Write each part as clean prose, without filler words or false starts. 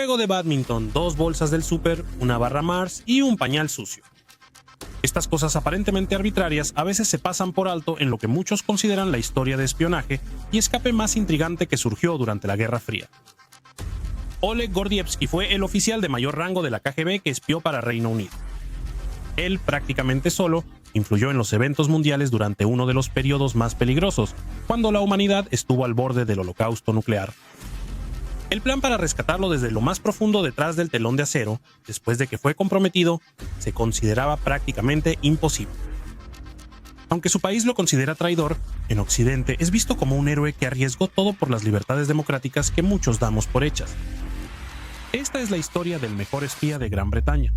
juego de bádminton, 2 bolsas del súper, una barra Mars y un pañal sucio. Estas cosas aparentemente arbitrarias a veces se pasan por alto en lo que muchos consideran la historia de espionaje y escape más intrigante que surgió durante la Guerra Fría. Oleg Gordievsky fue el oficial de mayor rango de la KGB que espió para Reino Unido. Él, prácticamente solo, influyó en los eventos mundiales durante uno de los periodos más peligrosos, cuando la humanidad estuvo al borde del holocausto nuclear. El plan para rescatarlo desde lo más profundo detrás del telón de acero, después de que fue comprometido, se consideraba prácticamente imposible. Aunque su país lo considera traidor, en Occidente es visto como un héroe que arriesgó todo por las libertades democráticas que muchos damos por hechas. Esta es la historia del mejor espía de Gran Bretaña.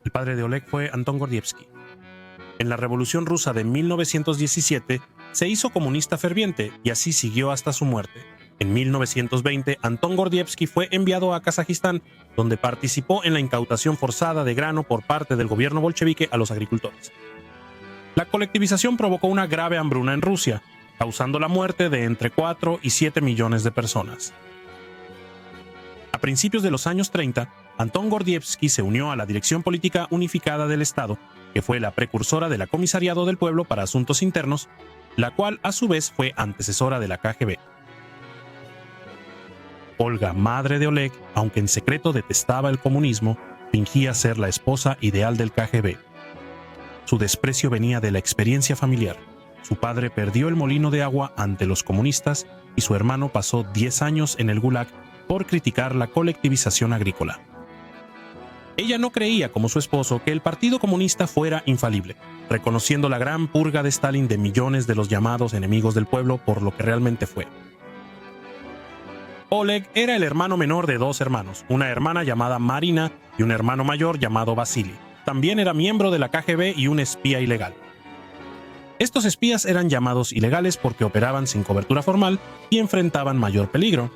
El padre de Oleg fue Anton Gordievsky. En la Revolución Rusa de 1917 se hizo comunista ferviente y así siguió hasta su muerte. En 1920, Anton Gordievsky fue enviado a Kazajistán, donde participó en la incautación forzada de grano por parte del gobierno bolchevique a los agricultores. La colectivización provocó una grave hambruna en Rusia, causando la muerte de entre 4 y 7 millones de personas. A principios de los años 30, Anton Gordievsky se unió a la Dirección Política Unificada del Estado, que fue la precursora de la Comisariado del Pueblo para Asuntos Internos, la cual a su vez fue antecesora de la KGB. Olga, madre de Oleg, aunque en secreto detestaba el comunismo, fingía ser la esposa ideal del KGB. Su desprecio venía de la experiencia familiar. Su padre perdió el molino de agua ante los comunistas y su hermano pasó 10 años en el Gulag por criticar la colectivización agrícola. Ella no creía, como su esposo, que el Partido Comunista fuera infalible, reconociendo la gran purga de Stalin de millones de los llamados enemigos del pueblo por lo que realmente fue. Oleg era el hermano menor de 2 hermanos, una hermana llamada Marina y un hermano mayor llamado Vasily. También era miembro de la KGB y un espía ilegal. Estos espías eran llamados ilegales porque operaban sin cobertura formal y enfrentaban mayor peligro.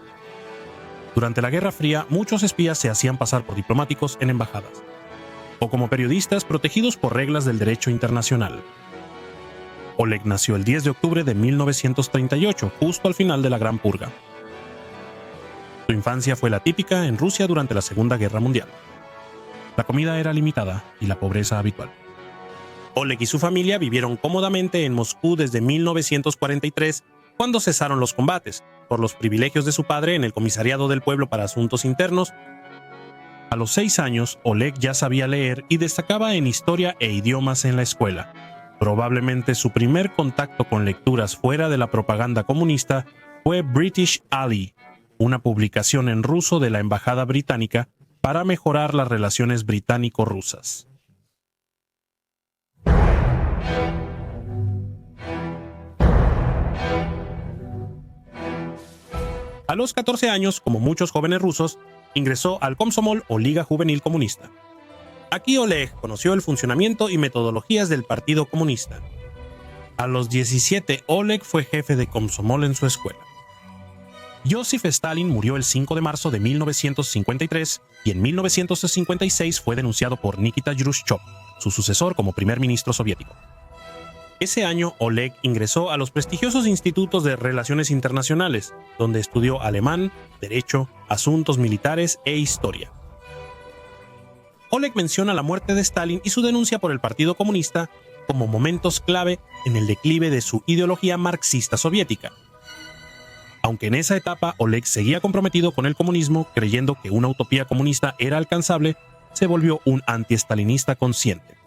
Durante la Guerra Fría, muchos espías se hacían pasar por diplomáticos en embajadas, o como periodistas protegidos por reglas del derecho internacional. Oleg nació el 10 de octubre de 1938, justo al final de la Gran Purga. Su infancia fue la típica en Rusia durante la Segunda Guerra Mundial. La comida era limitada y la pobreza habitual. Oleg y su familia vivieron cómodamente en Moscú desde 1943, cuando cesaron los combates, por los privilegios de su padre en el Comisariado del Pueblo para Asuntos Internos. A los 6 años, Oleg ya sabía leer y destacaba en historia e idiomas en la escuela. Probablemente su primer contacto con lecturas fuera de la propaganda comunista fue British Ally, una publicación en ruso de la Embajada Británica para mejorar las relaciones británico-rusas. A los 14 años, como muchos jóvenes rusos, ingresó al Komsomol o Liga Juvenil Comunista. Aquí Oleg conoció el funcionamiento y metodologías del Partido Comunista. A los 17, Oleg fue jefe de Komsomol en su escuela. Joseph Stalin murió el 5 de marzo de 1953 y en 1956 fue denunciado por Nikita Khrushchev, su sucesor como primer ministro soviético. Ese año, Oleg ingresó a los prestigiosos institutos de Relaciones Internacionales, donde estudió alemán, derecho, asuntos militares e historia. Oleg menciona la muerte de Stalin y su denuncia por el Partido Comunista como momentos clave en el declive de su ideología marxista soviética. Aunque en esa etapa Oleg seguía comprometido con el comunismo, creyendo que una utopía comunista era alcanzable, se volvió un anti-stalinista consciente.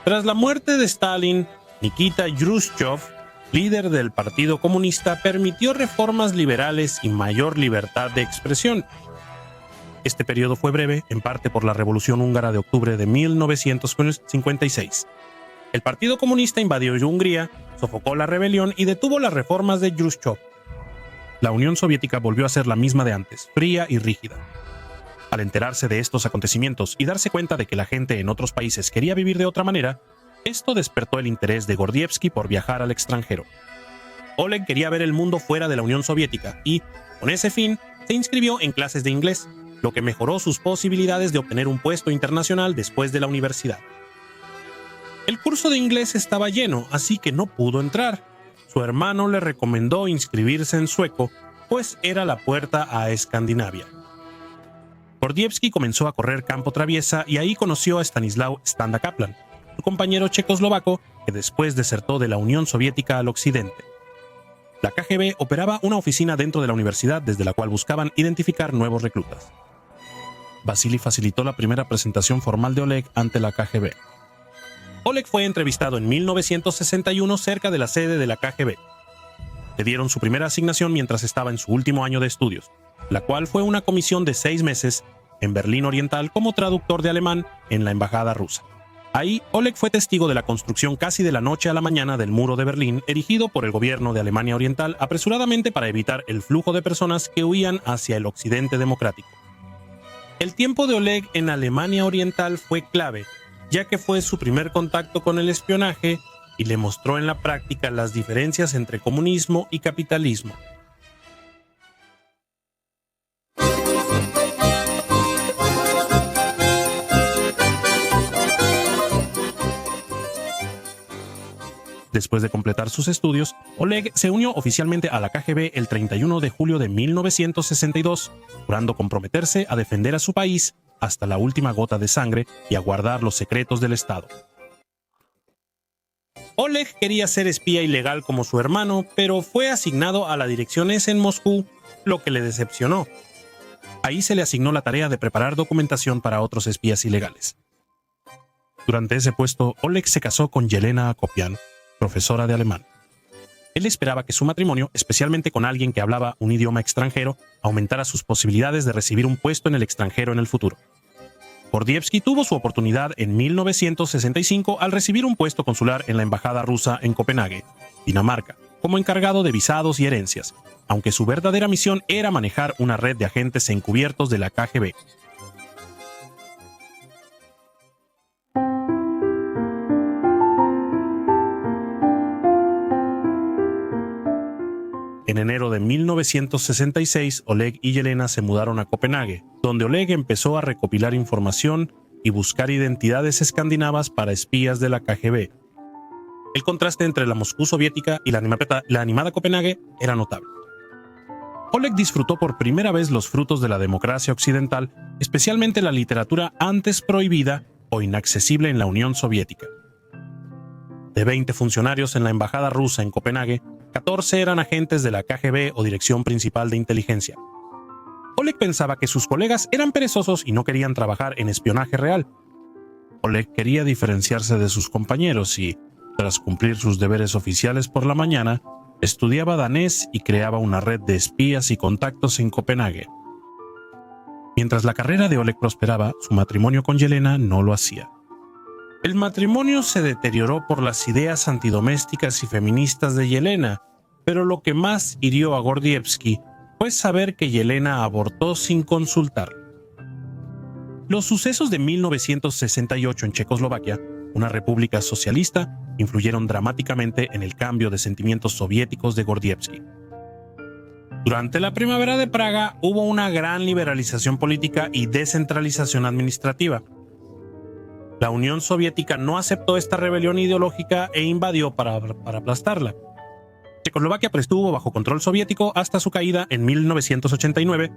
Tras la muerte de Stalin, Nikita Khrushchev, líder del Partido Comunista, permitió reformas liberales y mayor libertad de expresión. Este periodo fue breve, en parte por la Revolución Húngara de octubre de 1956. El Partido Comunista invadió Hungría, sofocó la rebelión y detuvo las reformas de Khrushchev. La Unión Soviética volvió a ser la misma de antes, fría y rígida. Al enterarse de estos acontecimientos y darse cuenta de que la gente en otros países quería vivir de otra manera, esto despertó el interés de Gordievsky por viajar al extranjero. Oleg quería ver el mundo fuera de la Unión Soviética y, con ese fin, se inscribió en clases de inglés, lo que mejoró sus posibilidades de obtener un puesto internacional después de la universidad. El curso de inglés estaba lleno, así que no pudo entrar. Su hermano le recomendó inscribirse en sueco, pues era la puerta a Escandinavia. Gordievsky comenzó a correr campo traviesa y ahí conoció a Stanislav Standa Kaplan, su compañero checoslovaco que después desertó de la Unión Soviética al occidente. La KGB operaba una oficina dentro de la universidad desde la cual buscaban identificar nuevos reclutas. Vasily facilitó la primera presentación formal de Oleg ante la KGB. Oleg fue entrevistado en 1961 cerca de la sede de la KGB. Le dieron su primera asignación mientras estaba en su último año de estudios, la cual fue una comisión de 6 meses en Berlín Oriental como traductor de alemán en la embajada rusa. Ahí, Oleg fue testigo de la construcción casi de la noche a la mañana del muro de Berlín, erigido por el gobierno de Alemania Oriental apresuradamente para evitar el flujo de personas que huían hacia el occidente democrático. El tiempo de Oleg en Alemania Oriental fue clave, ya que fue su primer contacto con el espionaje y le mostró en la práctica las diferencias entre comunismo y capitalismo. Después de completar sus estudios, Oleg se unió oficialmente a la KGB el 31 de julio de 1962, jurando comprometerse a defender a su país hasta la última gota de sangre y a guardar los secretos del Estado. Oleg quería ser espía ilegal como su hermano, pero fue asignado a la dirección S en Moscú, lo que le decepcionó. Ahí se le asignó la tarea de preparar documentación para otros espías ilegales. Durante ese puesto, Oleg se casó con Yelena Akopian, profesora de alemán. Él esperaba que su matrimonio, especialmente con alguien que hablaba un idioma extranjero, aumentara sus posibilidades de recibir un puesto en el extranjero en el futuro. Gordievsky tuvo su oportunidad en 1965 al recibir un puesto consular en la embajada rusa en Copenhague, Dinamarca, como encargado de visados y herencias, aunque su verdadera misión era manejar una red de agentes encubiertos de la KGB. En enero de 1966, Oleg y Yelena se mudaron a Copenhague, donde Oleg empezó a recopilar información y buscar identidades escandinavas para espías de la KGB. El contraste entre la Moscú soviética y la animada Copenhague era notable. Oleg disfrutó por primera vez los frutos de la democracia occidental, especialmente la literatura antes prohibida o inaccesible en la Unión Soviética. De 20 funcionarios en la embajada rusa en Copenhague, 14 eran agentes de la KGB o Dirección Principal de Inteligencia. Oleg pensaba que sus colegas eran perezosos y no querían trabajar en espionaje real. Oleg quería diferenciarse de sus compañeros y, tras cumplir sus deberes oficiales por la mañana, estudiaba danés y creaba una red de espías y contactos en Copenhague. Mientras la carrera de Oleg prosperaba, su matrimonio con Yelena no lo hacía. El matrimonio se deterioró por las ideas antidomésticas y feministas de Yelena, pero lo que más hirió a Gordievsky fue saber que Yelena abortó sin consultar. Los sucesos de 1968 en Checoslovaquia, una república socialista, influyeron dramáticamente en el cambio de sentimientos soviéticos de Gordievsky. Durante la Primavera de Praga hubo una gran liberalización política y descentralización administrativa. La Unión Soviética no aceptó esta rebelión ideológica e invadió para aplastarla. Checoslovaquia estuvo bajo control soviético hasta su caída en 1989.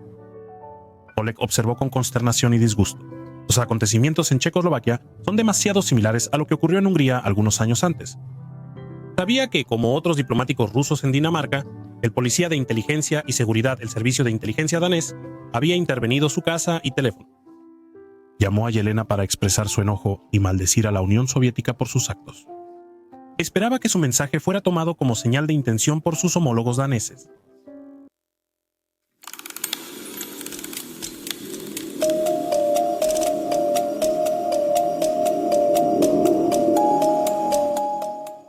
Oleg observó con consternación y disgusto. Los acontecimientos en Checoslovaquia son demasiado similares a lo que ocurrió en Hungría algunos años antes. Sabía que, como otros diplomáticos rusos en Dinamarca, el policía de inteligencia y seguridad del servicio de inteligencia danés había intervenido su casa y teléfono. Llamó a Yelena para expresar su enojo y maldecir a la Unión Soviética por sus actos. Esperaba que su mensaje fuera tomado como señal de intención por sus homólogos daneses.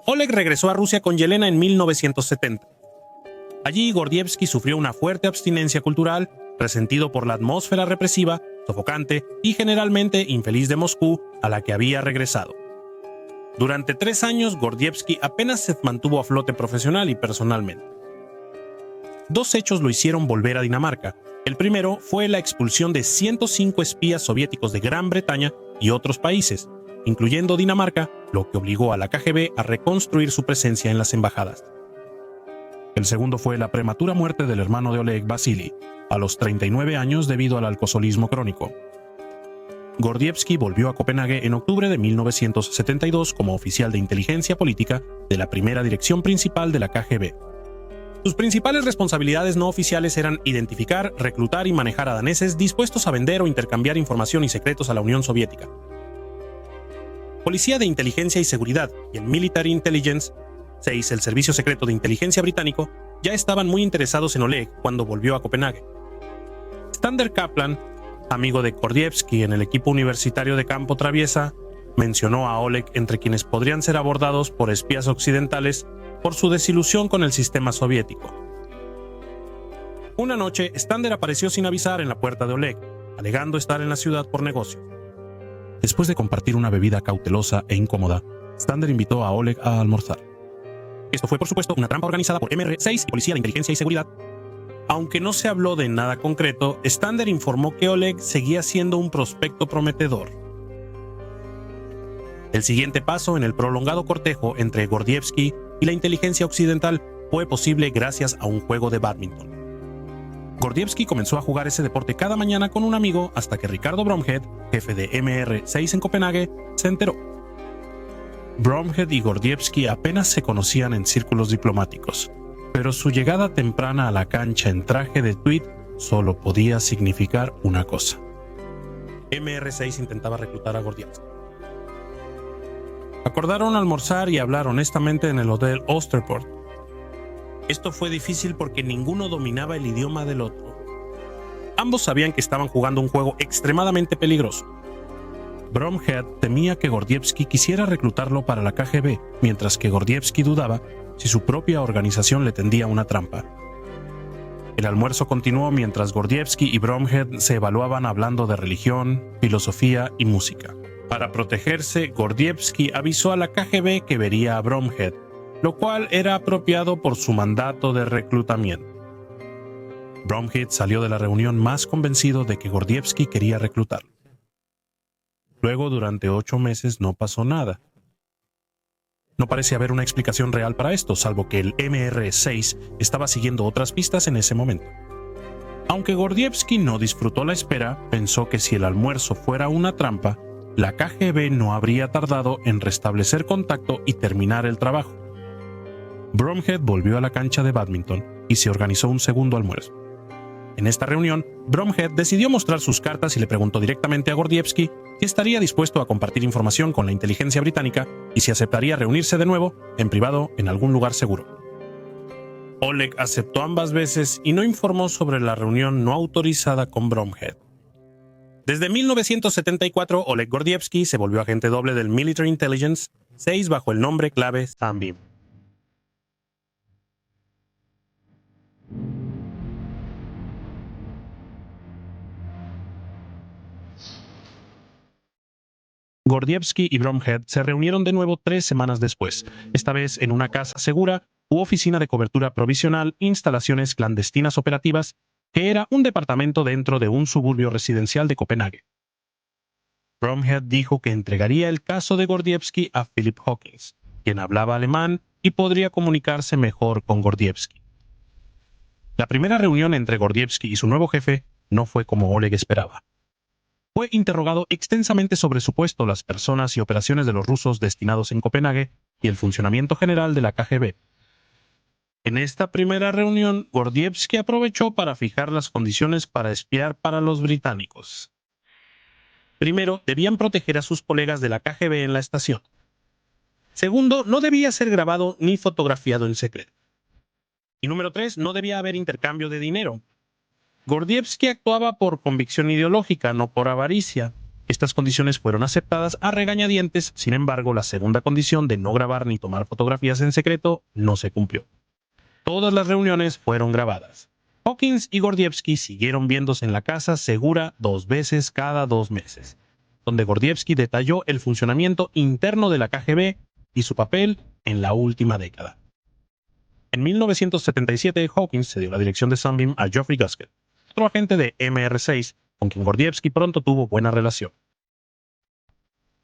Oleg regresó a Rusia con Yelena en 1970. Allí Gordievsky sufrió una fuerte abstinencia cultural, resentido por la atmósfera represiva, sofocante y generalmente infeliz de Moscú a la que había regresado. Durante 3 años, Gordievsky apenas se mantuvo a flote profesional y personalmente. 2 hechos lo hicieron volver a Dinamarca, El primero fue la expulsión de 105 espías soviéticos de Gran Bretaña y otros países, incluyendo Dinamarca, lo que obligó a la KGB a reconstruir su presencia en las embajadas. El segundo fue la prematura muerte del hermano de Oleg, Vasily, a los 39 años debido al alcoholismo crónico. Gordievsky volvió a Copenhague en octubre de 1972 como oficial de inteligencia política de la primera dirección principal de la KGB. Sus principales responsabilidades no oficiales eran identificar, reclutar y manejar a daneses dispuestos a vender o intercambiar información y secretos a la Unión Soviética. Policía de Inteligencia y Seguridad y el Military Intelligence, el Servicio Secreto de Inteligencia británico, ya estaban muy interesados en Oleg cuando volvió a Copenhague. Stander Kaplan, amigo de Gordievsky en el equipo universitario de campo traviesa, mencionó a Oleg entre quienes podrían ser abordados por espías occidentales por su desilusión con el sistema soviético. Una noche, Stander apareció sin avisar en la puerta de Oleg, alegando estar en la ciudad por negocios. Después de compartir una bebida cautelosa e incómoda, Stander invitó a Oleg a almorzar. Esto fue, por supuesto, una trampa organizada por MR6 y Policía de Inteligencia y Seguridad. Aunque no se habló de nada concreto, Stander informó que Oleg seguía siendo un prospecto prometedor. El siguiente paso en el prolongado cortejo entre Gordievsky y la inteligencia occidental fue posible gracias a un juego de bádminton. Gordievsky comenzó a jugar ese deporte cada mañana con un amigo hasta que Ricardo Bromhead, jefe de MR6 en Copenhague, se enteró. Bromhead y Gordievsky apenas se conocían en círculos diplomáticos, pero su llegada temprana a la cancha en traje de tweed solo podía significar una cosa. MR6 intentaba reclutar a Gordievsky. Acordaron almorzar y hablar honestamente en el Hotel Osterport. Esto fue difícil porque ninguno dominaba el idioma del otro. Ambos sabían que estaban jugando un juego extremadamente peligroso. Bromhead temía que Gordievsky quisiera reclutarlo para la KGB, mientras que Gordievsky dudaba si su propia organización le tendía una trampa. El almuerzo continuó mientras Gordievsky y Bromhead se evaluaban hablando de religión, filosofía y música. Para protegerse, Gordievsky avisó a la KGB que vería a Bromhead, lo cual era apropiado por su mandato de reclutamiento. Bromhead salió de la reunión más convencido de que Gordievsky quería reclutarlo. Luego, durante 8 meses, no pasó nada. No parece haber una explicación real para esto, salvo que el MR6 estaba siguiendo otras pistas en ese momento. Aunque Gordievsky no disfrutó la espera, pensó que si el almuerzo fuera una trampa, la KGB no habría tardado en restablecer contacto y terminar el trabajo. Bromhead volvió a la cancha de bádminton y se organizó un segundo almuerzo. En esta reunión, Bromhead decidió mostrar sus cartas y le preguntó directamente a Gordievsky si estaría dispuesto a compartir información con la inteligencia británica y si aceptaría reunirse de nuevo, en privado, en algún lugar seguro. Oleg aceptó ambas veces y no informó sobre la reunión no autorizada con Bromhead. Desde 1974, Oleg Gordievsky se volvió agente doble del Military Intelligence 6 bajo el nombre clave Sunbeam. Gordievsky y Bromhead se reunieron de nuevo 3 semanas después, esta vez en una casa segura u oficina de cobertura provisional, instalaciones clandestinas operativas, que era un departamento dentro de un suburbio residencial de Copenhague. Bromhead dijo que entregaría el caso de Gordievsky a Philip Hawkins, quien hablaba alemán y podría comunicarse mejor con Gordievsky. La primera reunión entre Gordievsky y su nuevo jefe no fue como Oleg esperaba. Fue interrogado extensamente sobre su puesto, las personas y operaciones de los rusos destinados en Copenhague y el funcionamiento general de la KGB. En esta primera reunión, Gordievsky aprovechó para fijar las condiciones para espiar para los británicos. Primero, debían proteger a sus colegas de la KGB en la estación. Segundo, no debía ser grabado ni fotografiado en secreto. Y número 3, no debía haber intercambio de dinero. Gordievsky actuaba por convicción ideológica, no por avaricia. Estas condiciones fueron aceptadas a regañadientes, sin embargo, la segunda condición de no grabar ni tomar fotografías en secreto no se cumplió. Todas las reuniones fueron grabadas. Hawkins y Gordievsky siguieron viéndose en la casa segura 2 veces cada 2 meses, donde Gordievsky detalló el funcionamiento interno de la KGB y su papel en la última década. En 1977, Hawkins cedió la dirección de Sunbeam a Geoffrey Guskett, otro agente de MR6, con quien Gordievsky pronto tuvo buena relación.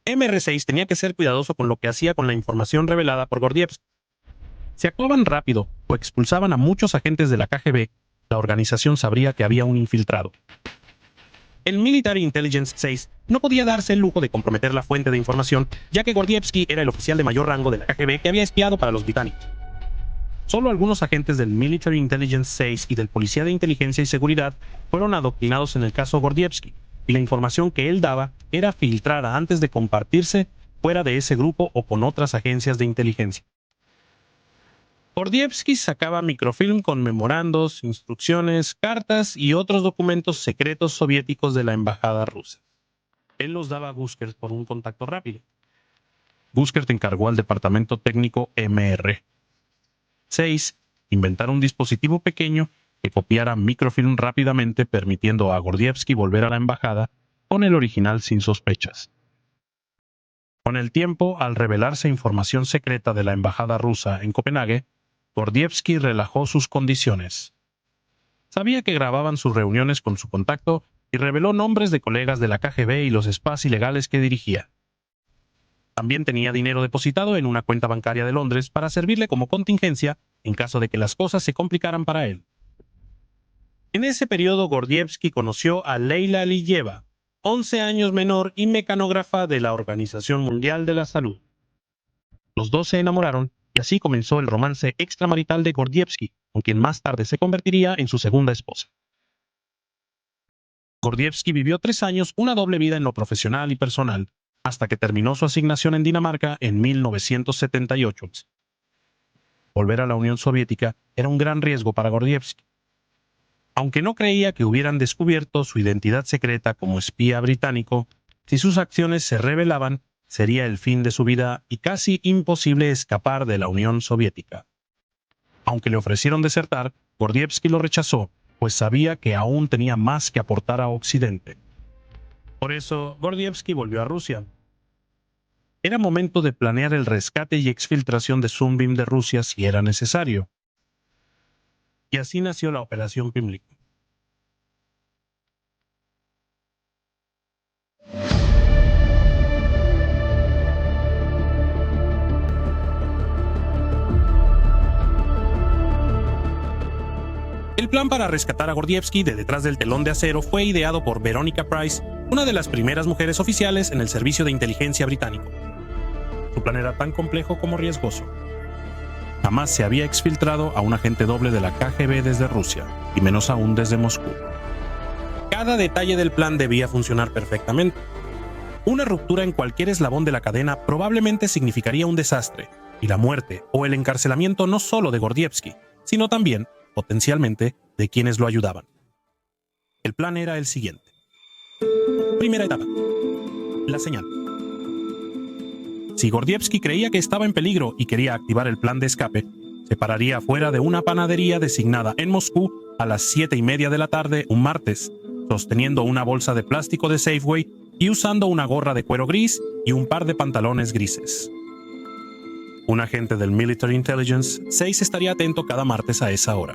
MR6 tenía que ser cuidadoso con lo que hacía con la información revelada por Gordievsky. Si actuaban rápido o expulsaban a muchos agentes de la KGB, la organización sabría que había un infiltrado. El Military Intelligence 6 no podía darse el lujo de comprometer la fuente de información, ya que Gordievsky era el oficial de mayor rango de la KGB que había espiado para los británicos. Solo algunos agentes del Military Intelligence 6 y del Policía de Inteligencia y Seguridad fueron adoctrinados en el caso Gordievsky, y la información que él daba era filtrada antes de compartirse fuera de ese grupo o con otras agencias de inteligencia. Gordievsky sacaba microfilm con memorandos, instrucciones, cartas y otros documentos secretos soviéticos de la embajada rusa. Él los daba a Guskert por un contacto rápido. Guskert encargó al departamento técnico MR6 inventar un dispositivo pequeño que copiara microfilm rápidamente, permitiendo a Gordievsky volver a la embajada con el original sin sospechas. Con el tiempo, al revelarse información secreta de la embajada rusa en Copenhague, Gordievsky relajó sus condiciones. Sabía que grababan sus reuniones con su contacto y reveló nombres de colegas de la KGB y los spas ilegales que dirigía. También tenía dinero depositado en una cuenta bancaria de Londres para servirle como contingencia en caso de que las cosas se complicaran para él. En ese periodo, Gordievsky conoció a Leila Aliyeva, 11 años menor y mecanógrafa de la Organización Mundial de la Salud. Los dos se enamoraron y así comenzó el romance extramarital de Gordievsky, con quien más tarde se convertiría en su segunda esposa. Gordievsky vivió 3 años una doble vida en lo profesional y personal, hasta que terminó su asignación en Dinamarca en 1978. Volver a la Unión Soviética era un gran riesgo para Gordievsky. Aunque no creía que hubieran descubierto su identidad secreta como espía británico, si sus acciones se revelaban, sería el fin de su vida y casi imposible escapar de la Unión Soviética. Aunque le ofrecieron desertar, Gordievsky lo rechazó, pues sabía que aún tenía más que aportar a Occidente. Por eso, Gordievsky volvió a Rusia. Era momento de planear el rescate y exfiltración de Sunbeam de Rusia si era necesario. Y así nació la Operación Pimlik. El plan para rescatar a Gordievsky de detrás del telón de acero fue ideado por Veronica Price, una de las primeras mujeres oficiales en el servicio de inteligencia británico. Su plan era tan complejo como riesgoso. Jamás se había exfiltrado a un agente doble de la KGB desde Rusia, y menos aún desde Moscú. Cada detalle del plan debía funcionar perfectamente. Una ruptura en cualquier eslabón de la cadena probablemente significaría un desastre, y la muerte o el encarcelamiento no solo de Gordievsky, sino también, potencialmente, de quienes lo ayudaban. El plan era el siguiente. Primera etapa. La señal. Si Gordievsky creía que estaba en peligro y quería activar el plan de escape, se pararía fuera de una panadería designada en Moscú a las 7:30 de la tarde un martes, sosteniendo una bolsa de plástico de Safeway y usando una gorra de cuero gris y un par de pantalones grises. Un agente del Military Intelligence 6 estaría atento cada martes a esa hora.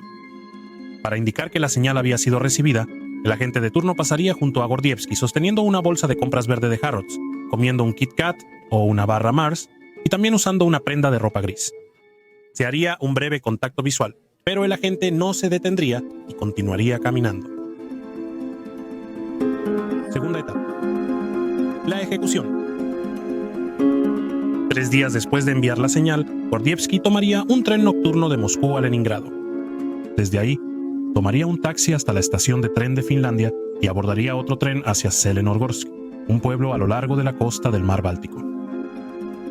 Para indicar que la señal había sido recibida, el agente de turno pasaría junto a Gordievsky sosteniendo una bolsa de compras verde de Harrods, comiendo un Kit Kat o una barra Mars y también usando una prenda de ropa gris. Se haría un breve contacto visual, pero el agente no se detendría y continuaría caminando. Segunda etapa. La ejecución. 3 días después de enviar la señal, Gordievsky tomaría un tren nocturno de Moscú a Leningrado. Desde ahí, tomaría un taxi hasta la estación de tren de Finlandia y abordaría otro tren hacia Zelenogorsk, un pueblo a lo largo de la costa del mar Báltico.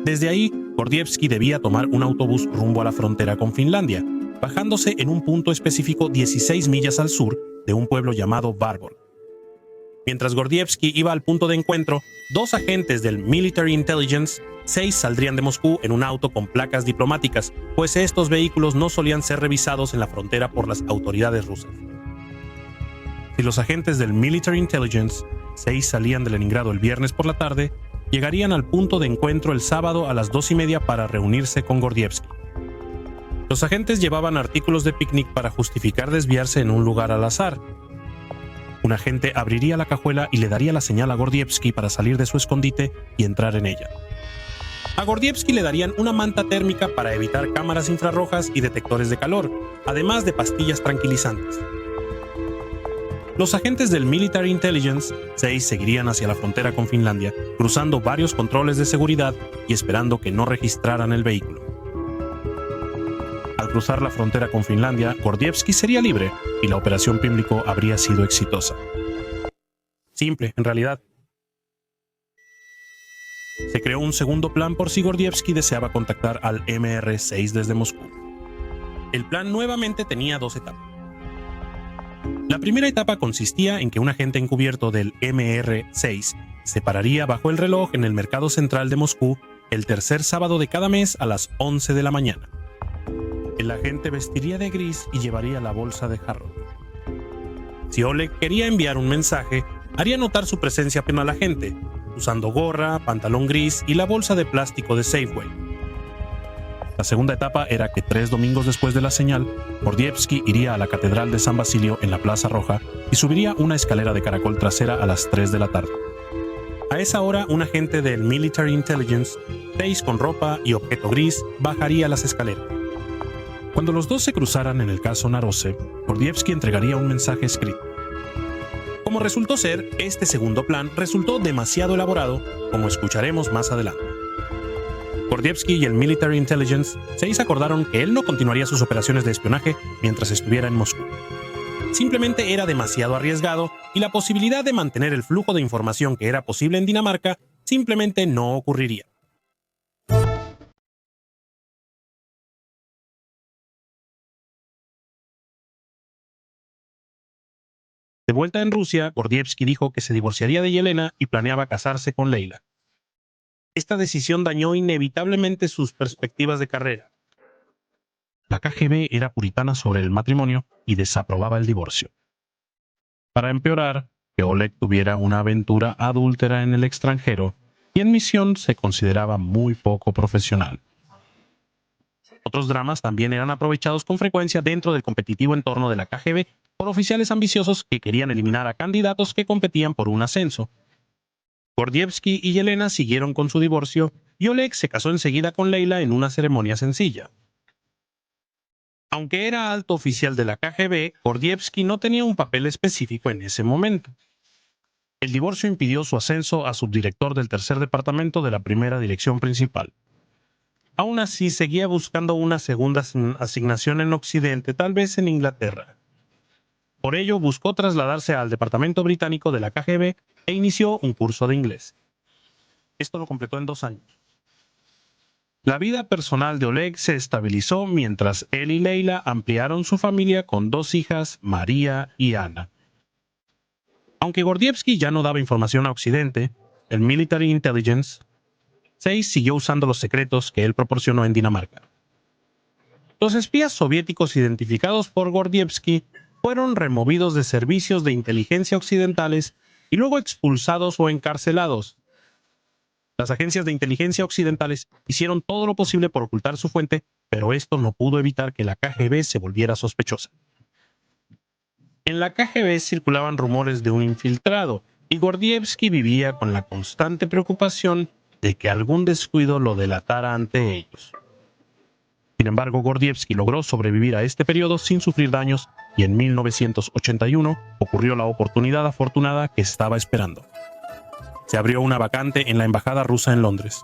Desde ahí, Gordievsky debía tomar un autobús rumbo a la frontera con Finlandia, bajándose en un punto específico 16 millas al sur de un pueblo llamado Varborg. Mientras Gordievsky iba al punto de encuentro, 2 agentes del Military Intelligence 6 saldrían de Moscú en un auto con placas diplomáticas, pues estos vehículos no solían ser revisados en la frontera por las autoridades rusas. Si los agentes del Military Intelligence 6 salían de Leningrado el viernes por la tarde, llegarían al punto de encuentro el sábado a las 2:30 para reunirse con Gordievsky. Los agentes llevaban artículos de picnic para justificar desviarse en un lugar al azar. Un agente abriría la cajuela y le daría la señal a Gordievsky para salir de su escondite y entrar en ella. A Gordievsky le darían una manta térmica para evitar cámaras infrarrojas y detectores de calor, además de pastillas tranquilizantes. Los agentes del Military Intelligence 6 seguirían hacia la frontera con Finlandia, cruzando varios controles de seguridad y esperando que no registraran el vehículo. Al cruzar la frontera con Finlandia, Gordievsky sería libre y la operación Pimlico habría sido exitosa. Simple, en realidad. Se creó un segundo plan por si Gordievsky deseaba contactar al MR6 desde Moscú. El plan nuevamente tenía dos etapas. La primera etapa consistía en que un agente encubierto del MR6 se pararía bajo el reloj en el mercado central de Moscú el tercer sábado de cada mes a las 11 de la mañana. El agente vestiría de gris y llevaría la bolsa de jarrón. Si Oleg quería enviar un mensaje, haría notar su presencia al agente, usando gorra, pantalón gris y la bolsa de plástico de Safeway. La segunda etapa era que 3 domingos después de la señal, Gordievsky iría a la Catedral de San Basilio en la Plaza Roja y subiría una escalera de caracol trasera a las 3 de la tarde. A esa hora, un agente del Military Intelligence, 6 con ropa y objeto gris, bajaría las escaleras. Cuando los dos se cruzaran en el caso Narose, Gordievsky entregaría un mensaje escrito. Como resultó ser, este segundo plan resultó demasiado elaborado, como escucharemos más adelante. Gordievsky y el Military Intelligence 6 acordaron que él no continuaría sus operaciones de espionaje mientras estuviera en Moscú. Simplemente era demasiado arriesgado y la posibilidad de mantener el flujo de información que era posible en Dinamarca simplemente no ocurriría. De vuelta en Rusia, Gordievsky dijo que se divorciaría de Yelena y planeaba casarse con Leila. Esta decisión dañó inevitablemente sus perspectivas de carrera. La KGB era puritana sobre el matrimonio y desaprobaba el divorcio. Para empeorar, que Oleg tuviera una aventura adúltera en el extranjero y en misión se consideraba muy poco profesional. Otros dramas también eran aprovechados con frecuencia dentro del competitivo entorno de la KGB por oficiales ambiciosos que querían eliminar a candidatos que competían por un ascenso. Gordievsky y Yelena siguieron con su divorcio y Oleg se casó enseguida con Leila en una ceremonia sencilla. Aunque era alto oficial de la KGB, Gordievsky no tenía un papel específico en ese momento. El divorcio impidió su ascenso a subdirector del tercer departamento de la primera dirección principal. Aún así, seguía buscando una segunda asignación en Occidente, tal vez en Inglaterra. Por ello, buscó trasladarse al departamento británico de la KGB e inició un curso de inglés. Esto lo completó en 2 años. La vida personal de Oleg se estabilizó mientras él y Leila ampliaron su familia con 2 hijas, María y Ana. Aunque Gordievsky ya no daba información a Occidente, el Military Intelligence 6 siguió usando los secretos que él proporcionó en Dinamarca. Los espías soviéticos identificados por Gordievsky fueron removidos de servicios de inteligencia occidentales y luego expulsados o encarcelados. Las agencias de inteligencia occidentales hicieron todo lo posible por ocultar su fuente, pero esto no pudo evitar que la KGB se volviera sospechosa. En la KGB circulaban rumores de un infiltrado, y Gordievsky vivía con la constante preocupación de que algún descuido lo delatara ante ellos. Sin embargo, Gordievsky logró sobrevivir a este periodo sin sufrir daños y en 1981 ocurrió la oportunidad afortunada que estaba esperando. Se abrió una vacante en la embajada rusa en Londres.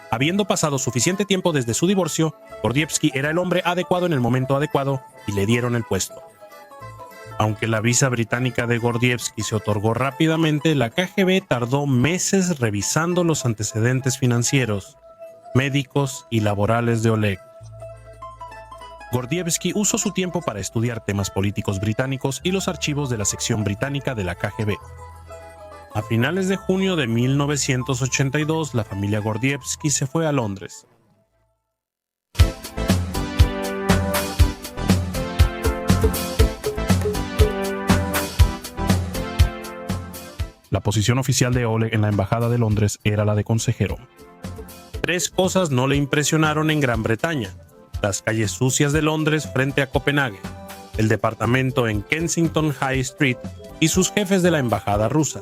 Habiendo pasado suficiente tiempo desde su divorcio, Gordievsky era el hombre adecuado en el momento adecuado y le dieron el puesto. Aunque la visa británica de Gordievsky se otorgó rápidamente, la KGB tardó meses revisando los antecedentes financieros, médicos y laborales de Oleg. Gordievsky usó su tiempo para estudiar temas políticos británicos y los archivos de la sección británica de la KGB. A finales de junio de 1982, la familia Gordievsky se fue a Londres. La posición oficial de Oleg en la embajada de Londres era la de consejero. 3 cosas no le impresionaron en Gran Bretaña: las calles sucias de Londres frente a Copenhague, el departamento en Kensington High Street y sus jefes de la embajada rusa.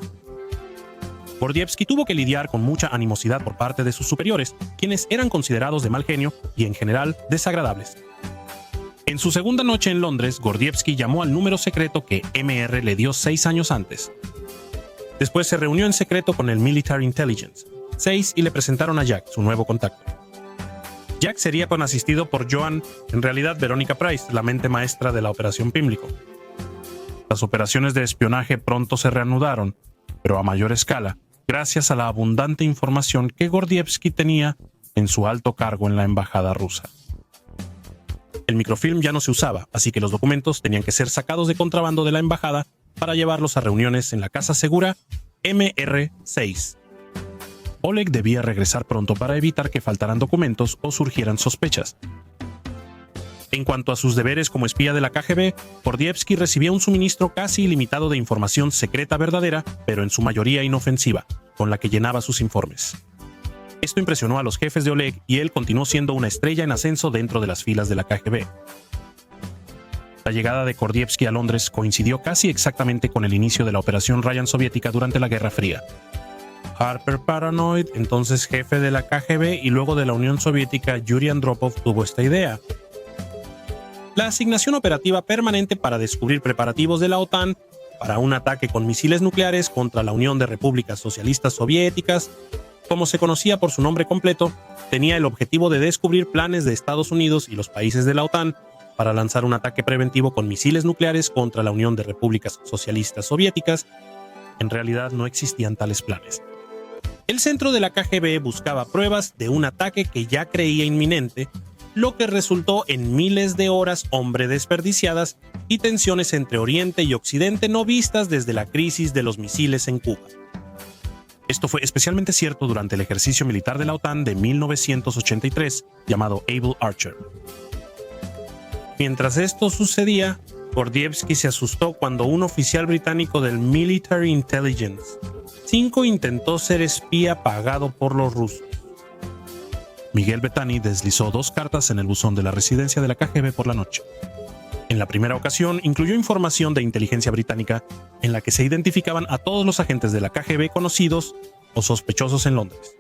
Gordievsky tuvo que lidiar con mucha animosidad por parte de sus superiores, quienes eran considerados de mal genio y en general desagradables. En su segunda noche en Londres, Gordievsky llamó al número secreto que MR le dio 6 años antes. Después se reunió en secreto con el Military Intelligence 6 y le presentaron a Jack, su nuevo contacto. Jack sería asistido por Joan, en realidad Veronica Price, la mente maestra de la Operación Pimlico. Las operaciones de espionaje pronto se reanudaron, pero a mayor escala, gracias a la abundante información que Gordievsky tenía en su alto cargo en la embajada rusa. El microfilm ya no se usaba, así que los documentos tenían que ser sacados de contrabando de la embajada para llevarlos a reuniones en la casa segura MR6. Oleg debía regresar pronto para evitar que faltaran documentos o surgieran sospechas. En cuanto a sus deberes como espía de la KGB, Gordievsky recibía un suministro casi ilimitado de información secreta verdadera, pero en su mayoría inofensiva, con la que llenaba sus informes. Esto impresionó a los jefes de Oleg y él continuó siendo una estrella en ascenso dentro de las filas de la KGB. La llegada de Gordievsky a Londres coincidió casi exactamente con el inicio de la Operación Ryan soviética durante la Guerra Fría. Harper Paranoid, entonces jefe de la KGB y luego de la Unión Soviética, Yuri Andropov, tuvo esta idea. La asignación operativa permanente para descubrir preparativos de la OTAN para un ataque con misiles nucleares contra la Unión de Repúblicas Socialistas Soviéticas, como se conocía por su nombre completo, tenía el objetivo de descubrir planes de Estados Unidos y los países de la OTAN para lanzar un ataque preventivo con misiles nucleares contra la Unión de Repúblicas Socialistas Soviéticas. En realidad no existían tales planes. El centro de la KGB buscaba pruebas de un ataque que ya creía inminente, lo que resultó en miles de horas hombre desperdiciadas y tensiones entre Oriente y Occidente no vistas desde la crisis de los misiles en Cuba. Esto fue especialmente cierto durante el ejercicio militar de la OTAN de 1983, llamado Able Archer. Mientras esto sucedía, Gordievsky se asustó cuando un oficial británico del Military Intelligence 5 intentó ser espía pagado por los rusos. Miguel Bettany deslizó 2 cartas en el buzón de la residencia de la KGB por la noche. En la primera ocasión incluyó información de inteligencia británica en la que se identificaban a todos los agentes de la KGB conocidos o sospechosos en Londres.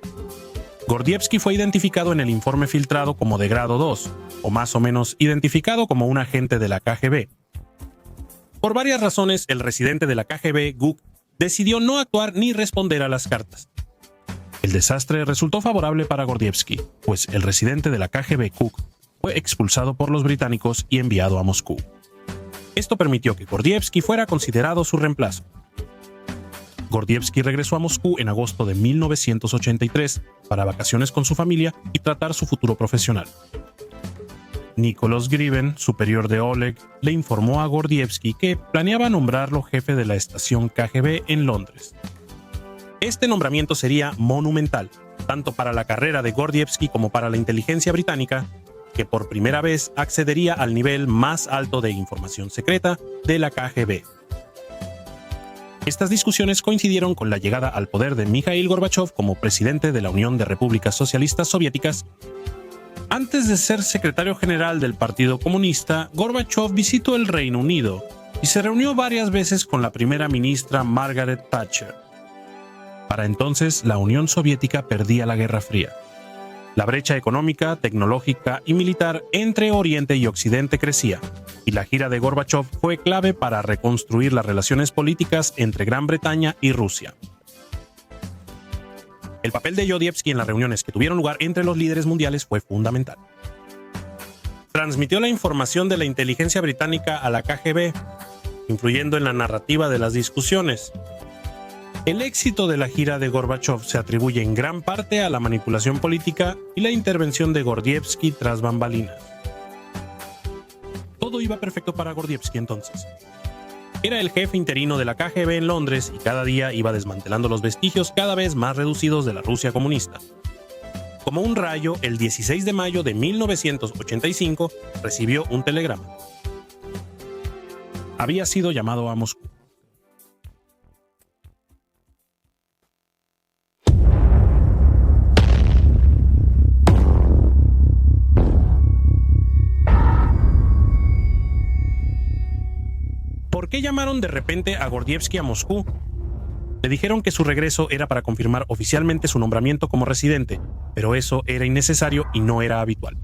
Gordievsky fue identificado en el informe filtrado como de grado 2, o más o menos identificado como un agente de la KGB. Por varias razones, el residente de la KGB, Guk, decidió no actuar ni responder a las cartas. El desastre resultó favorable para Gordievsky, pues el residente de la KGB, Cook, fue expulsado por los británicos y enviado a Moscú. Esto permitió que Gordievsky fuera considerado su reemplazo. Gordievsky regresó a Moscú en agosto de 1983 para vacaciones con su familia y tratar su futuro profesional. Nicholas Griven, superior de Oleg, le informó a Gordievsky que planeaba nombrarlo jefe de la estación KGB en Londres. Este nombramiento sería monumental, tanto para la carrera de Gordievsky como para la inteligencia británica, que por primera vez accedería al nivel más alto de información secreta de la KGB. Estas discusiones coincidieron con la llegada al poder de Mikhail Gorbachev como presidente de la Unión de Repúblicas Socialistas Soviéticas. Antes de ser secretario general del Partido Comunista, Gorbachev visitó el Reino Unido y se reunió varias veces con la primera ministra Margaret Thatcher. Para entonces, la Unión Soviética perdía la Guerra Fría. La brecha económica, tecnológica y militar entre Oriente y Occidente crecía, y la gira de Gorbachev fue clave para reconstruir las relaciones políticas entre Gran Bretaña y Rusia. El papel de Gordievsky en las reuniones que tuvieron lugar entre los líderes mundiales fue fundamental. Transmitió la información de la inteligencia británica a la KGB, influyendo en la narrativa de las discusiones. El éxito de la gira de Gorbachev se atribuye en gran parte a la manipulación política y la intervención de Gordievsky tras bambalinas. Todo iba perfecto para Gordievsky entonces. Era el jefe interino de la KGB en Londres y cada día iba desmantelando los vestigios cada vez más reducidos de la Rusia comunista. Como un rayo, el 16 de mayo de 1985 recibió un telegrama. Había sido llamado a Moscú. ¿Por ¿Por qué llamaron de repente a Gordievsky a Moscú? Le dijeron que su regreso era para confirmar oficialmente su nombramiento como residente, pero eso era innecesario y no era habitual.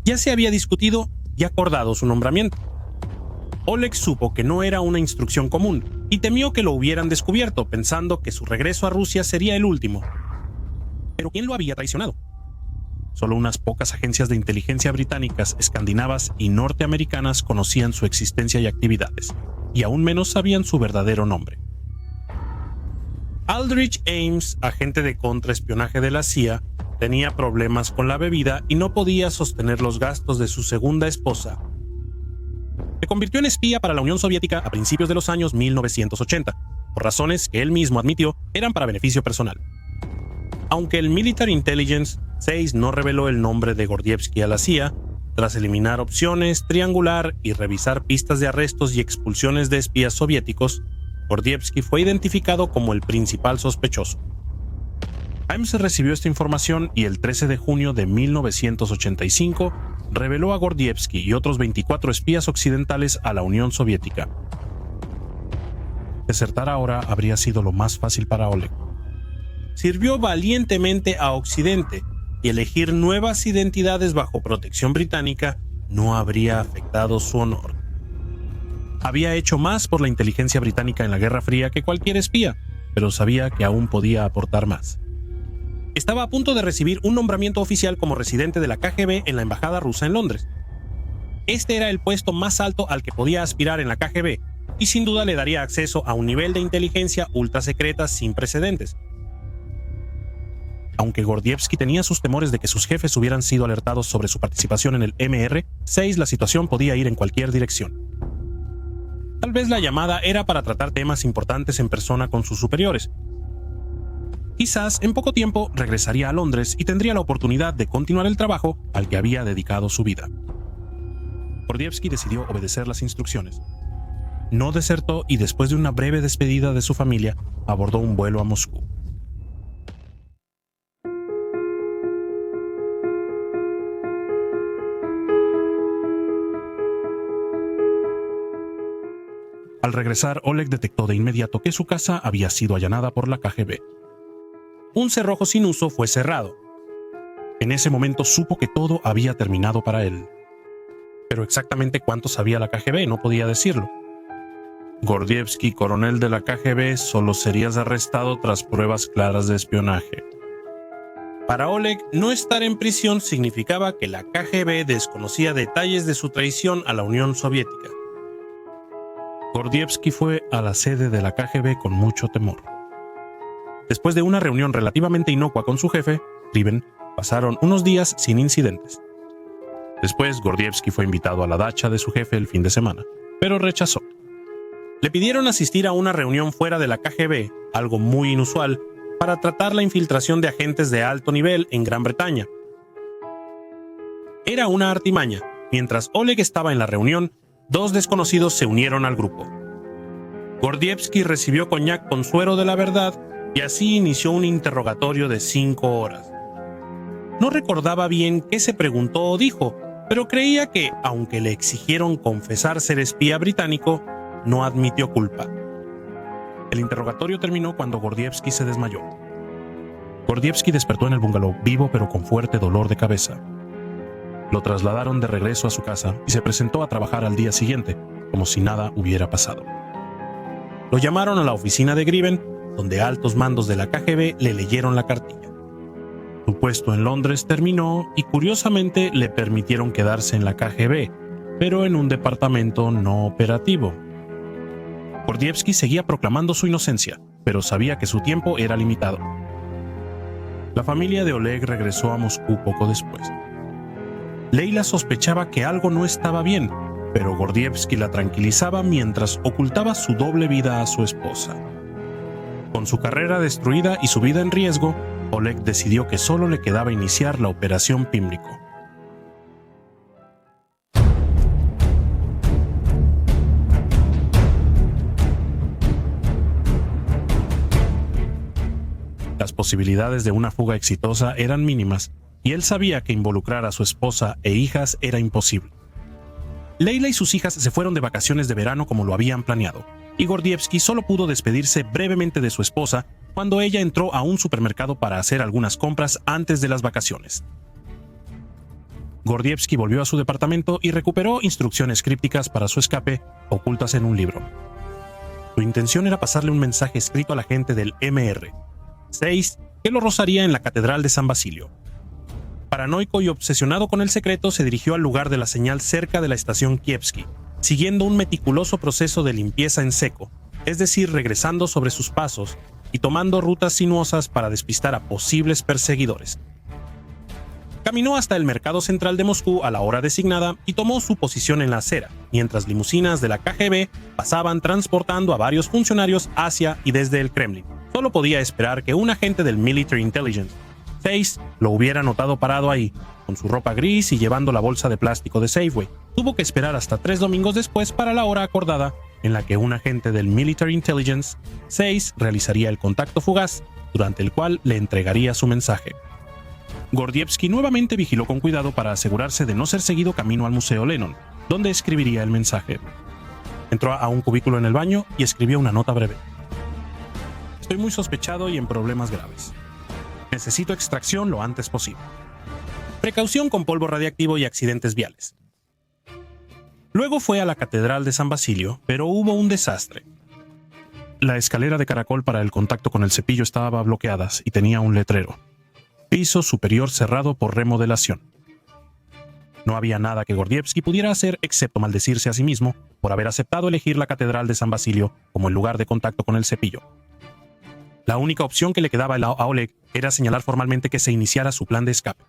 Ya se había discutido y acordado su nombramiento. Oleg supo que no era una instrucción común y temió que lo hubieran descubierto, pensando que su regreso a Rusia sería el último. ¿Pero quién lo había traicionado? Solo unas pocas agencias de inteligencia británicas, escandinavas y norteamericanas conocían su existencia y actividades, y aún menos sabían su verdadero nombre. Aldrich Ames, agente de contraespionaje de la CIA, tenía problemas con la bebida y no podía sostener los gastos de su segunda esposa. Se convirtió en espía para la Unión Soviética a principios de los años 1980, por razones que él mismo admitió eran para beneficio personal. Aunque el Military Intelligence 6 no reveló el nombre de Gordievsky a la CIA, tras eliminar opciones, triangular y revisar pistas de arrestos y expulsiones de espías soviéticos, Gordievsky fue identificado como el principal sospechoso. Ames recibió esta información y el 13 de junio de 1985 reveló a Gordievsky y otros 24 espías occidentales a la Unión Soviética. Desertar ahora habría sido lo más fácil para Oleg. Sirvió valientemente a Occidente y elegir nuevas identidades bajo protección británica no habría afectado su honor. Había hecho más por la inteligencia británica en la Guerra Fría que cualquier espía, pero sabía que aún podía aportar más. Estaba a punto de recibir un nombramiento oficial como residente de la KGB en la embajada rusa en Londres. Este era el puesto más alto al que podía aspirar en la KGB y sin duda le daría acceso a un nivel de inteligencia ultra secreta sin precedentes. Aunque Gordievsky tenía sus temores de que sus jefes hubieran sido alertados sobre su participación en el MR6, la situación podía ir en cualquier dirección. Tal vez la llamada era para tratar temas importantes en persona con sus superiores. Quizás en poco tiempo regresaría a Londres y tendría la oportunidad de continuar el trabajo al que había dedicado su vida. Gordievsky decidió obedecer las instrucciones. No desertó y después de una breve despedida de su familia, abordó un vuelo a Moscú. Al regresar, Oleg detectó de inmediato que su casa había sido allanada por la KGB. Un cerrojo sin uso fue cerrado. En ese momento supo que todo había terminado para él. Pero exactamente cuánto sabía la KGB no podía decirlo. Gordievsky, coronel de la KGB, solo serías arrestado tras pruebas claras de espionaje. Para Oleg, no estar en prisión significaba que la KGB desconocía detalles de su traición a la Unión Soviética. Gordievsky fue a la sede de la KGB con mucho temor. Después de una reunión relativamente inocua con su jefe, Griben, pasaron unos días sin incidentes. Después, Gordievsky fue invitado a la dacha de su jefe el fin de semana, pero rechazó. Le pidieron asistir a una reunión fuera de la KGB, algo muy inusual, para tratar la infiltración de agentes de alto nivel en Gran Bretaña. Era una artimaña. Mientras Oleg estaba en la reunión, dos desconocidos se unieron al grupo. Gordievsky recibió coñac con suero de la verdad y así inició un interrogatorio de 5 horas. No recordaba bien qué se preguntó o dijo, pero creía que, aunque le exigieron confesar ser espía británico, no admitió culpa. El interrogatorio terminó cuando Gordievsky se desmayó. Gordievsky despertó en el bungalow vivo pero con fuerte dolor de cabeza. Lo trasladaron de regreso a su casa y se presentó a trabajar al día siguiente, como si nada hubiera pasado. Lo llamaron a la oficina de Griben, donde altos mandos de la KGB le leyeron la cartilla. Su puesto en Londres terminó y curiosamente le permitieron quedarse en la KGB, pero en un departamento no operativo. Gordievsky seguía proclamando su inocencia, pero sabía que su tiempo era limitado. La familia de Oleg regresó a Moscú poco después. Leila sospechaba que algo no estaba bien, pero Gordievsky la tranquilizaba mientras ocultaba su doble vida a su esposa. Con su carrera destruida y su vida en riesgo, Oleg decidió que solo le quedaba iniciar la operación Pimlico. Las posibilidades de una fuga exitosa eran mínimas, y él sabía que involucrar a su esposa e hijas era imposible. Leila y sus hijas se fueron de vacaciones de verano como lo habían planeado, y Gordievsky solo pudo despedirse brevemente de su esposa cuando ella entró a un supermercado para hacer algunas compras antes de las vacaciones. Gordievsky volvió a su departamento y recuperó instrucciones crípticas para su escape ocultas en un libro. Su intención era pasarle un mensaje escrito a la gente del MR6 que lo rozaría en la Catedral de San Basilio. Paranoico y obsesionado con el secreto, se dirigió al lugar de la señal cerca de la estación Kievsky, siguiendo un meticuloso proceso de limpieza en seco, es decir, regresando sobre sus pasos y tomando rutas sinuosas para despistar a posibles perseguidores. Caminó hasta el mercado central de Moscú a la hora designada y tomó su posición en la acera, mientras limusinas de la KGB pasaban transportando a varios funcionarios hacia y desde el Kremlin. Solo podía esperar que un agente del Military Intelligence 6 lo hubiera notado parado ahí, con su ropa gris y llevando la bolsa de plástico de Safeway. Tuvo que esperar hasta 3 domingos después para la hora acordada, en la que un agente del Military Intelligence 6 realizaría el contacto fugaz, durante el cual le entregaría su mensaje. Gordievsky nuevamente vigiló con cuidado para asegurarse de no ser seguido camino al Museo Lennon, donde escribiría el mensaje. Entró a un cubículo en el baño y escribió una nota breve. Estoy muy sospechado y en problemas graves. Necesito extracción lo antes posible. Precaución con polvo radiactivo y accidentes viales. Luego fue a la Catedral de San Basilio, pero hubo un desastre. La escalera de caracol para el contacto con el cepillo estaba bloqueada y tenía un letrero. Piso superior cerrado por remodelación. No había nada que Gordievsky pudiera hacer excepto maldecirse a sí mismo por haber aceptado elegir la Catedral de San Basilio como el lugar de contacto con el cepillo. La única opción que le quedaba a Oleg era señalar formalmente que se iniciara su plan de escape.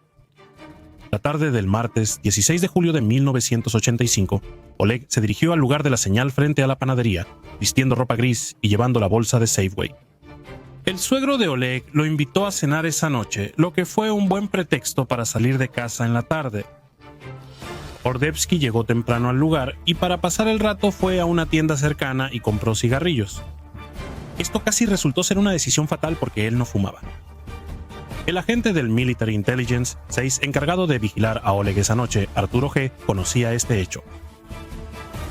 La tarde del martes 16 de julio de 1985, Oleg se dirigió al lugar de la señal frente a la panadería, vistiendo ropa gris y llevando la bolsa de Safeway. El suegro de Oleg lo invitó a cenar esa noche, lo que fue un buen pretexto para salir de casa en la tarde. Gordievsky llegó temprano al lugar y para pasar el rato fue a una tienda cercana y compró cigarrillos. Esto casi resultó ser una decisión fatal porque él no fumaba. El agente del Military Intelligence 6 encargado de vigilar a Oleg esa noche, Arturo G., conocía este hecho.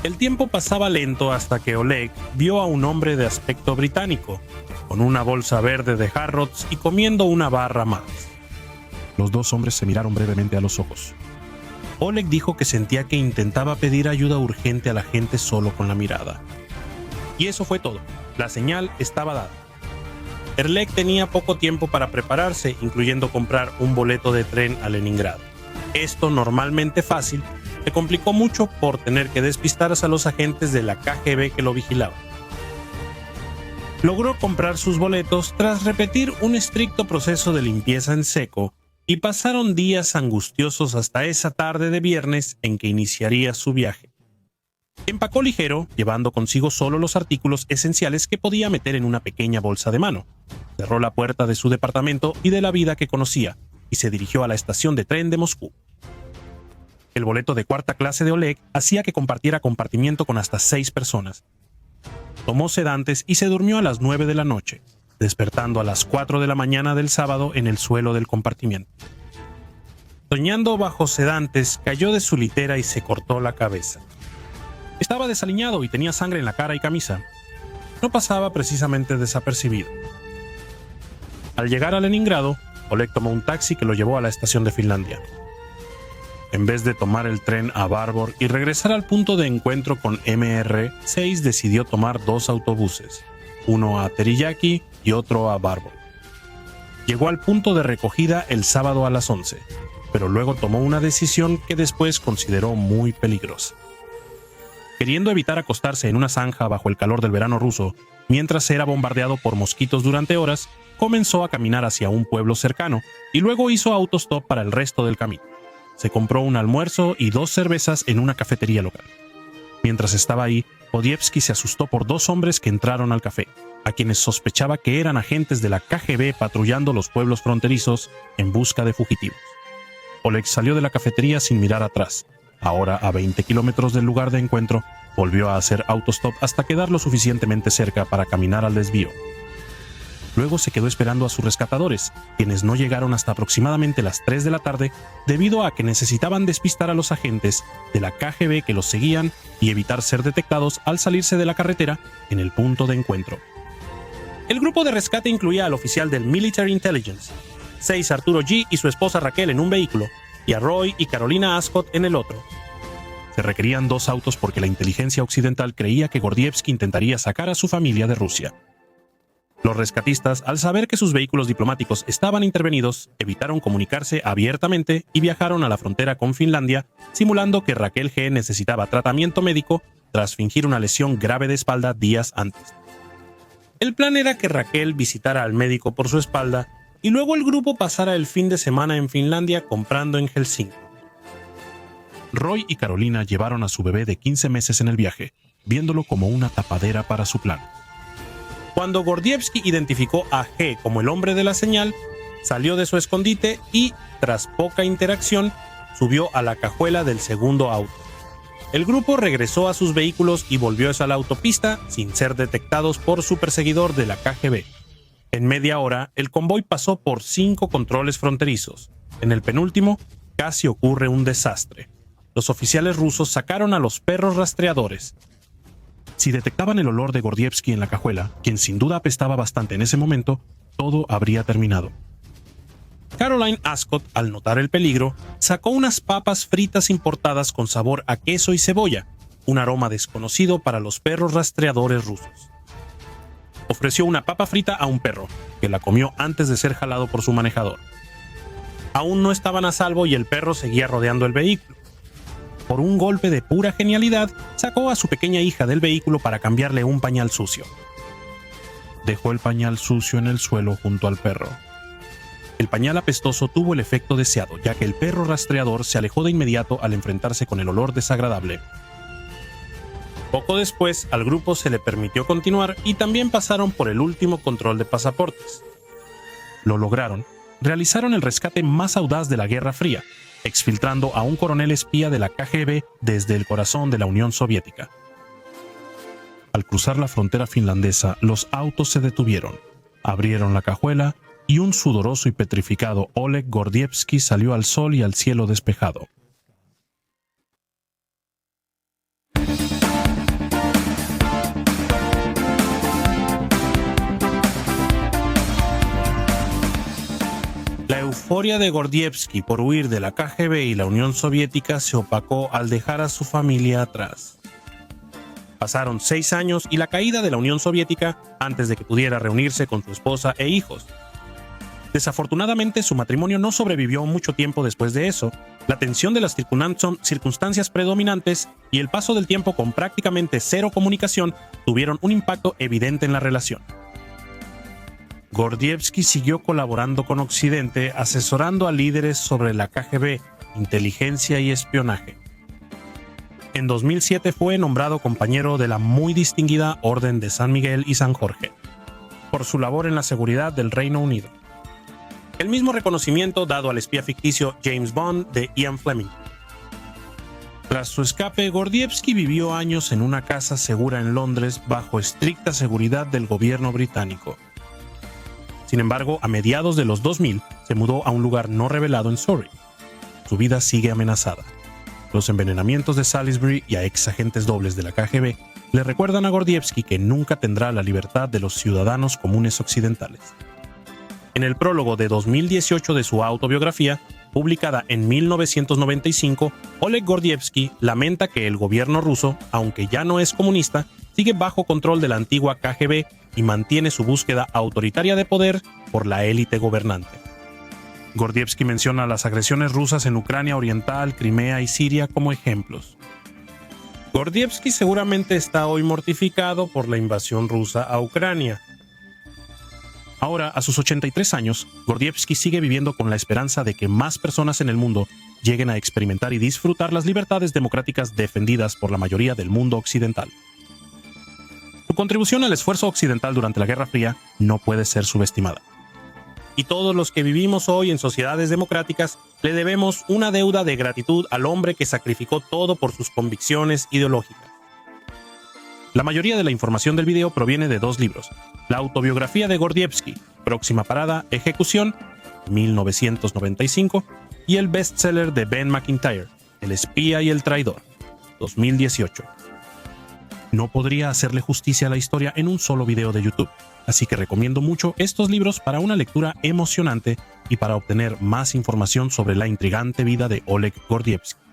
El tiempo pasaba lento hasta que Oleg vio a un hombre de aspecto británico, con una bolsa verde de Harrods y comiendo una barra más. Los dos hombres se miraron brevemente a los ojos. Oleg dijo que sentía que intentaba pedir ayuda urgente a la gente solo con la mirada. Y eso fue todo. La señal estaba dada. Oleg tenía poco tiempo para prepararse, incluyendo comprar un boleto de tren a Leningrado. Esto, normalmente fácil, se complicó mucho por tener que despistar a los agentes de la KGB que lo vigilaban. Logró comprar sus boletos tras repetir un estricto proceso de limpieza en seco y pasaron días angustiosos hasta esa tarde de viernes en que iniciaría su viaje. Empacó ligero, llevando consigo solo los artículos esenciales que podía meter en una pequeña bolsa de mano. Cerró la puerta de su departamento y de la vida que conocía, y se dirigió a la estación de tren de Moscú. El boleto de cuarta clase de Oleg hacía que compartiera compartimiento con hasta 6 personas. Tomó sedantes y se durmió a las 9 de la noche, despertando a las 4 de la mañana del sábado en el suelo del compartimiento. Soñando bajo sedantes, cayó de su litera y se cortó la cabeza. Estaba desaliñado y tenía sangre en la cara y camisa. No pasaba precisamente desapercibido. Al llegar a Leningrado, Oleg tomó un taxi que lo llevó a la estación de Finlandia. En vez de tomar el tren a Barbor y regresar al punto de encuentro con MR6, decidió tomar 2 autobuses, uno a Teriyaki y otro a Barbor. Llegó al punto de recogida el sábado a las 11, pero luego tomó una decisión que después consideró muy peligrosa. Queriendo evitar acostarse en una zanja bajo el calor del verano ruso, mientras era bombardeado por mosquitos durante horas, comenzó a caminar hacia un pueblo cercano y luego hizo autostop para el resto del camino. Se compró un almuerzo y 2 cervezas en una cafetería local. Mientras estaba ahí, Gordievsky se asustó por 2 hombres que entraron al café, a quienes sospechaba que eran agentes de la KGB patrullando los pueblos fronterizos en busca de fugitivos. Oleg salió de la cafetería sin mirar atrás. Ahora, a 20 kilómetros del lugar de encuentro, volvió a hacer autostop hasta quedar lo suficientemente cerca para caminar al desvío. Luego se quedó esperando a sus rescatadores, quienes no llegaron hasta aproximadamente las 3 de la tarde debido a que necesitaban despistar a los agentes de la KGB que los seguían y evitar ser detectados al salirse de la carretera en el punto de encuentro. El grupo de rescate incluía al oficial del Military Intelligence, 6 Arturo G. y su esposa Raquel en un vehículo, y a Roy y Carolina Ascot en el otro. Se requerían 2 autos porque la inteligencia occidental creía que Gordievsky intentaría sacar a su familia de Rusia. Los rescatistas, al saber que sus vehículos diplomáticos estaban intervenidos, evitaron comunicarse abiertamente y viajaron a la frontera con Finlandia, simulando que Raquel G. necesitaba tratamiento médico tras fingir una lesión grave de espalda días antes. El plan era que Raquel visitara al médico por su espalda y luego el grupo pasara el fin de semana en Finlandia comprando en Helsinki. Roy y Carolina llevaron a su bebé de 15 meses en el viaje, viéndolo como una tapadera para su plan. Cuando Gordievsky identificó a G como el hombre de la señal, salió de su escondite y, tras poca interacción, subió a la cajuela del segundo auto. El grupo regresó a sus vehículos y volvió a la autopista sin ser detectados por su perseguidor de la KGB. En media hora, el convoy pasó por 5 controles fronterizos. En el penúltimo, casi ocurre un desastre. Los oficiales rusos sacaron a los perros rastreadores. Si detectaban el olor de Gordievsky en la cajuela, quien sin duda apestaba bastante en ese momento, todo habría terminado. Caroline Ascot, al notar el peligro, sacó unas papas fritas importadas con sabor a queso y cebolla, un aroma desconocido para los perros rastreadores rusos. Ofreció una papa frita a un perro, que la comió antes de ser jalado por su manejador. Aún no estaban a salvo y el perro seguía rodeando el vehículo. Por un golpe de pura genialidad, sacó a su pequeña hija del vehículo para cambiarle un pañal sucio. Dejó el pañal sucio en el suelo junto al perro. El pañal apestoso tuvo el efecto deseado, ya que el perro rastreador se alejó de inmediato al enfrentarse con el olor desagradable. Poco después, al grupo se le permitió continuar y también pasaron por el último control de pasaportes. Lo lograron. Realizaron el rescate más audaz de la Guerra Fría, exfiltrando a un coronel espía de la KGB desde el corazón de la Unión Soviética. Al cruzar la frontera finlandesa, los autos se detuvieron, abrieron la cajuela y un sudoroso y petrificado Oleg Gordievsky salió al sol y al cielo despejado. La euforia de Gordievsky por huir de la KGB y la Unión Soviética se opacó al dejar a su familia atrás. Pasaron 6 años y la caída de la Unión Soviética antes de que pudiera reunirse con su esposa e hijos. Desafortunadamente, su matrimonio no sobrevivió mucho tiempo después de eso. La tensión de las circunstancias predominantes y el paso del tiempo con prácticamente cero comunicación tuvieron un impacto evidente en la relación. Gordievsky siguió colaborando con Occidente, asesorando a líderes sobre la KGB, inteligencia y espionaje. En 2007 fue nombrado compañero de la muy distinguida Orden de San Miguel y San Jorge, por su labor en la seguridad del Reino Unido. El mismo reconocimiento dado al espía ficticio James Bond de Ian Fleming. Tras su escape, Gordievsky vivió años en una casa segura en Londres bajo estricta seguridad del gobierno británico. Sin embargo, a mediados de los 2000 se mudó a un lugar no revelado en Surrey. Su vida sigue amenazada. Los envenenamientos de Salisbury y a ex agentes dobles de la KGB le recuerdan a Gordievsky que nunca tendrá la libertad de los ciudadanos comunes occidentales. En el prólogo de 2018 de su autobiografía, publicada en 1995, Oleg Gordievsky lamenta que el gobierno ruso, aunque ya no es comunista, sigue bajo control de la antigua KGB y mantiene su búsqueda autoritaria de poder por la élite gobernante. Gordievsky menciona las agresiones rusas en Ucrania Oriental, Crimea y Siria como ejemplos. Gordievsky seguramente está hoy mortificado por la invasión rusa a Ucrania. Ahora, a sus 83 años, Gordievsky sigue viviendo con la esperanza de que más personas en el mundo lleguen a experimentar y disfrutar las libertades democráticas defendidas por la mayoría del mundo occidental. Su contribución al esfuerzo occidental durante la Guerra Fría no puede ser subestimada. Y todos los que vivimos hoy en sociedades democráticas le debemos una deuda de gratitud al hombre que sacrificó todo por sus convicciones ideológicas. La mayoría de la información del video proviene de dos libros: la autobiografía de Gordievsky, Próxima parada, ejecución, 1995, y el bestseller de Ben McIntyre, El espía y el traidor, 2018. No podría hacerle justicia a la historia en un solo video de YouTube, así que recomiendo mucho estos libros para una lectura emocionante y para obtener más información sobre la intrigante vida de Oleg Gordievsky.